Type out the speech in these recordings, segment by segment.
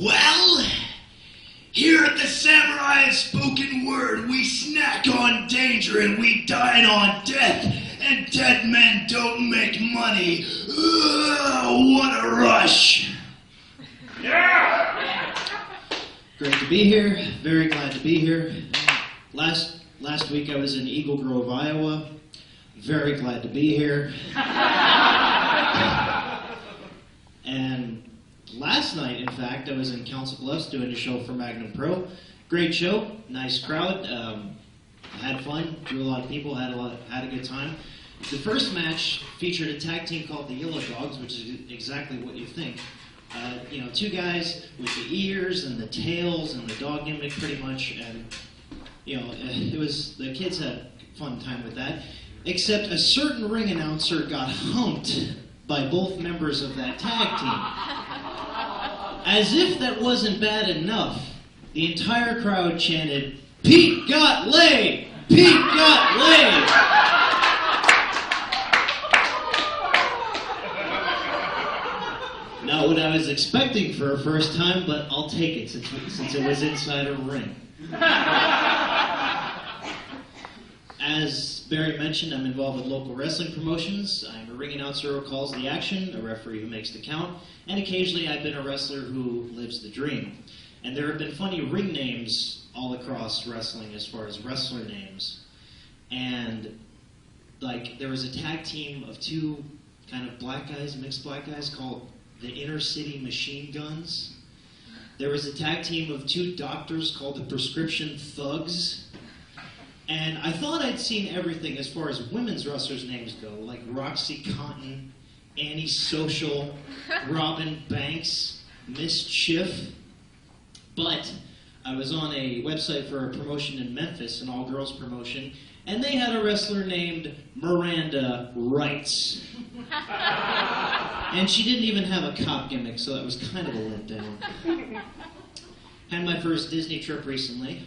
Well, here at the Samurai Spoken Word, we snack on danger and we dine on death, and dead men don't make money. Ugh, what a rush! Yeah! Great to be here. Very glad to be here. Last week I was in Eagle Grove, Iowa. Very glad to be here. And last night, in fact, I was in Council Bluffs doing a show for MAGNUM Pro. Great show, nice crowd. Had fun, drew a lot of people, had a good time. The first match featured a tag team called the Yellow Dogs, which is exactly what you think. Two guys with the ears and the tails and the dog gimmick, pretty much, and it was, the kids had a fun time with that. Except a certain ring announcer got humped by both members of that tag team. As if that wasn't bad enough, the entire crowd chanted, "Pete got laid! Pete got laid!" Not what I was expecting for a first time, but I'll take it since it was inside a ring. As Barry mentioned, I'm involved with local wrestling promotions. I'm a ring announcer who calls the action, a referee who makes the count, and occasionally I've been a wrestler who lives the dream. And there have been funny ring names all across wrestling as far as wrestler names. And there was a tag team of two kind of black guys, mixed black guys, called the Inner City Machine Guns. There was a tag team of two doctors called the Prescription Thugs. And I thought I'd seen everything as far as women's wrestlers' names go, like Roxy Cotton, Annie Social, Robin Banks, Miss Schiff. But I was on a website for a promotion in Memphis, an all-girls promotion, and they had a wrestler named Miranda Rights. And she didn't even have a cop gimmick, so that was kind of a letdown. Had my first Disney trip recently.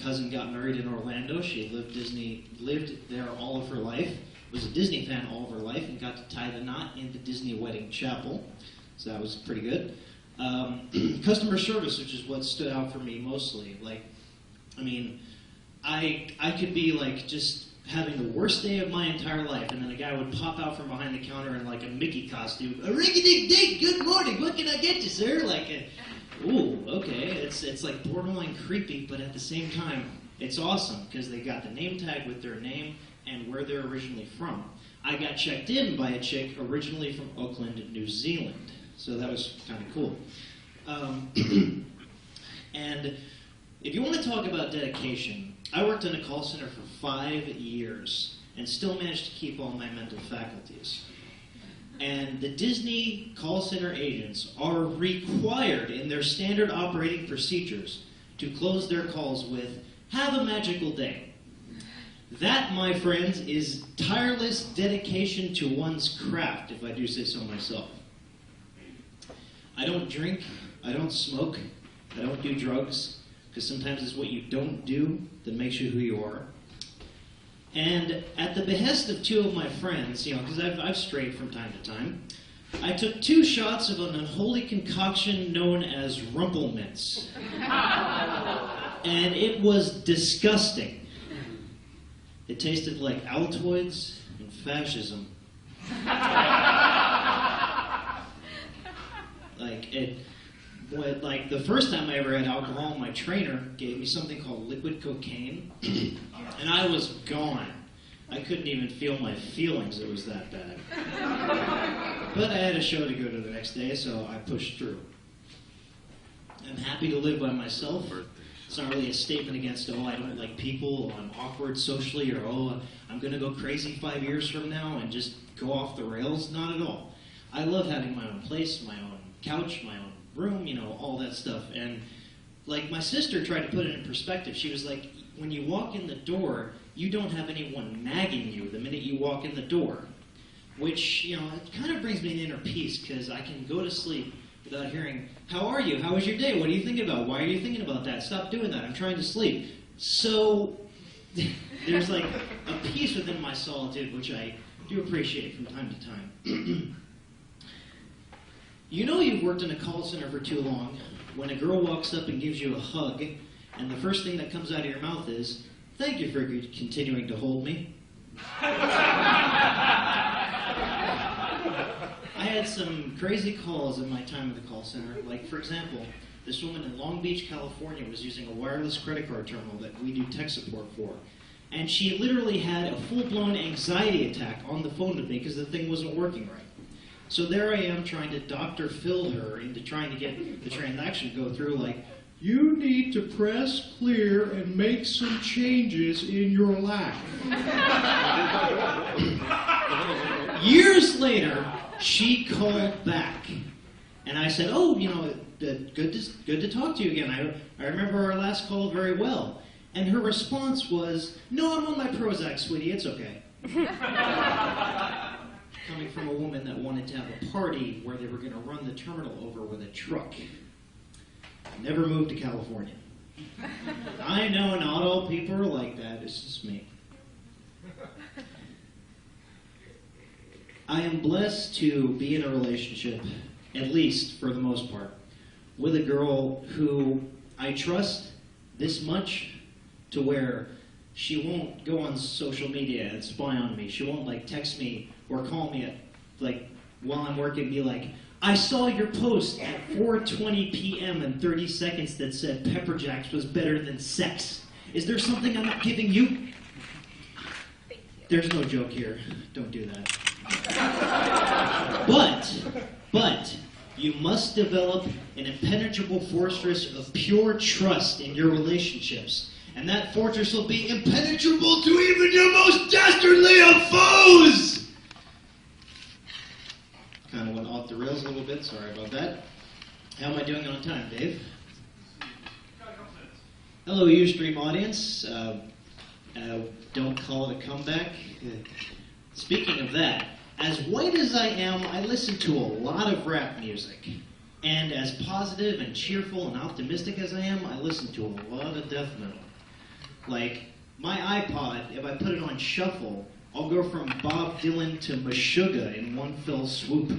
Cousin got married in Orlando. She lived there all of her life. Was a Disney fan all of her life and got to tie the knot in the Disney wedding chapel. So that was pretty good. Customer service, which is what stood out for me mostly. I could be just having the worst day of my entire life, and then a guy would pop out from behind the counter in a Mickey costume. A ring-a-ding-ding, good morning, what can I get you, sir? Ooh, okay, it's borderline creepy, but at the same time, it's awesome, because they got the name tag with their name and where they're originally from. I got checked in by a chick originally from Auckland, New Zealand, so that was kind of cool. And if you want to talk about dedication, I worked in a call center for 5 years and still managed to keep all my mental faculties. And the Disney call center agents are required in their standard operating procedures to close their calls with, "Have a magical day." That, my friends, is tireless dedication to one's craft, if I do say so myself. I don't drink, I don't smoke, I don't do drugs, because sometimes it's what you don't do that makes you who you are. And at the behest of two of my friends, because I've strayed from time to time, I took 2 shots of an unholy concoction known as Rumpelmints. And it was disgusting. It tasted like Altoids and fascism. The first time I ever had alcohol, my trainer gave me something called liquid cocaine, and I was gone. I couldn't even feel my feelings, it was that bad. But I had a show to go to the next day, so I pushed through. I'm happy to live by myself. It's not really a statement against, I don't like people, or I'm awkward socially, or I'm going to go crazy 5 years from now and just go off the rails. Not at all. I love having my own place, my own couch, my own room, all that stuff. And my sister tried to put it in perspective. She was like, when you walk in the door, you don't have anyone nagging you the minute you walk in the door. Which, it kind of brings me an inner peace, because I can go to sleep without hearing, "How are you? How was your day? What are you thinking about? Why are you thinking about that? Stop doing that. I'm trying to sleep." So there's a peace within my solitude, which I do appreciate from time to time. You know you've worked in a call center for too long when a girl walks up and gives you a hug, and the first thing that comes out of your mouth is, "Thank you for continuing to hold me." I had some crazy calls in my time at the call center. Like, for example, this woman in Long Beach, California was using a wireless credit card terminal that we do tech support for. And she literally had a full-blown anxiety attack on the phone with me because the thing wasn't working right. So there I am trying to Dr. Phil her into trying to get the transaction to go through, like, "You need to press clear and make some changes in your life." Years later, she called back, and I said, "Oh, good to talk to you again. I remember our last call very well." And her response was, "No, I'm on my Prozac, sweetie. It's okay." Coming from a woman that wanted to have a party where they were going to run the terminal over with a truck. Never moved to California. I know not all people are like that. It's just me. I am blessed to be in a relationship, at least for the most part, with a girl who I trust this much to where she won't go on social media and spy on me. She won't text me or call me while I'm working and be like, "I saw your post at 4:20 p.m. and 30 seconds that said Pepper Jacks was better than sex. Is there something I'm not giving you?" There's no joke here. Don't do that. But you must develop an impenetrable fortress of pure trust in your relationships. And that fortress will be impenetrable to even your most dastardly of foes! Kind of went off the rails a little bit, sorry about that. How am I doing on time, Dave? Hello, Ustream audience. Don't call it a comeback. Speaking of that, as white as I am, I listen to a lot of rap music. And as positive and cheerful and optimistic as I am, I listen to a lot of death metal. Like, my iPod, if I put it on shuffle, I'll go from Bob Dylan to Meshuggah in one fell swoop.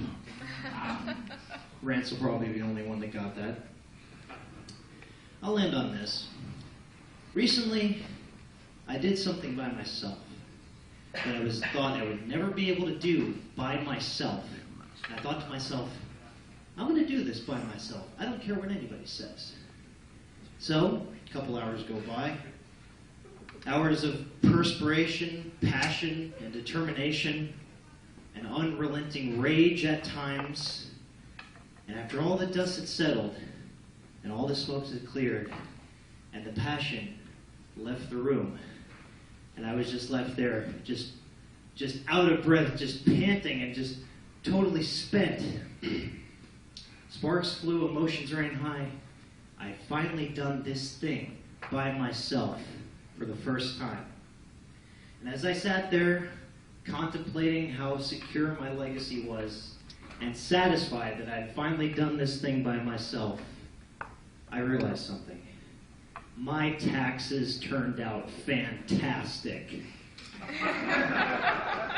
Rance will probably be the only one that got that. I'll end on this. Recently, I did something by myself that I thought I would never be able to do by myself. And I thought to myself, I'm going to do this by myself. I don't care what anybody says. So, a couple hours go by. Hours of perspiration, passion, and determination, and unrelenting rage at times. And after all the dust had settled, and all the smokes had cleared, and the passion left the room, and I was just left there, just out of breath, just panting, and just totally spent. Sparks flew, emotions ran high. I finally done this thing by myself for the first time. And as I sat there, contemplating how secure my legacy was, and satisfied that I'd finally done this thing by myself, I realized something. My taxes turned out fantastic.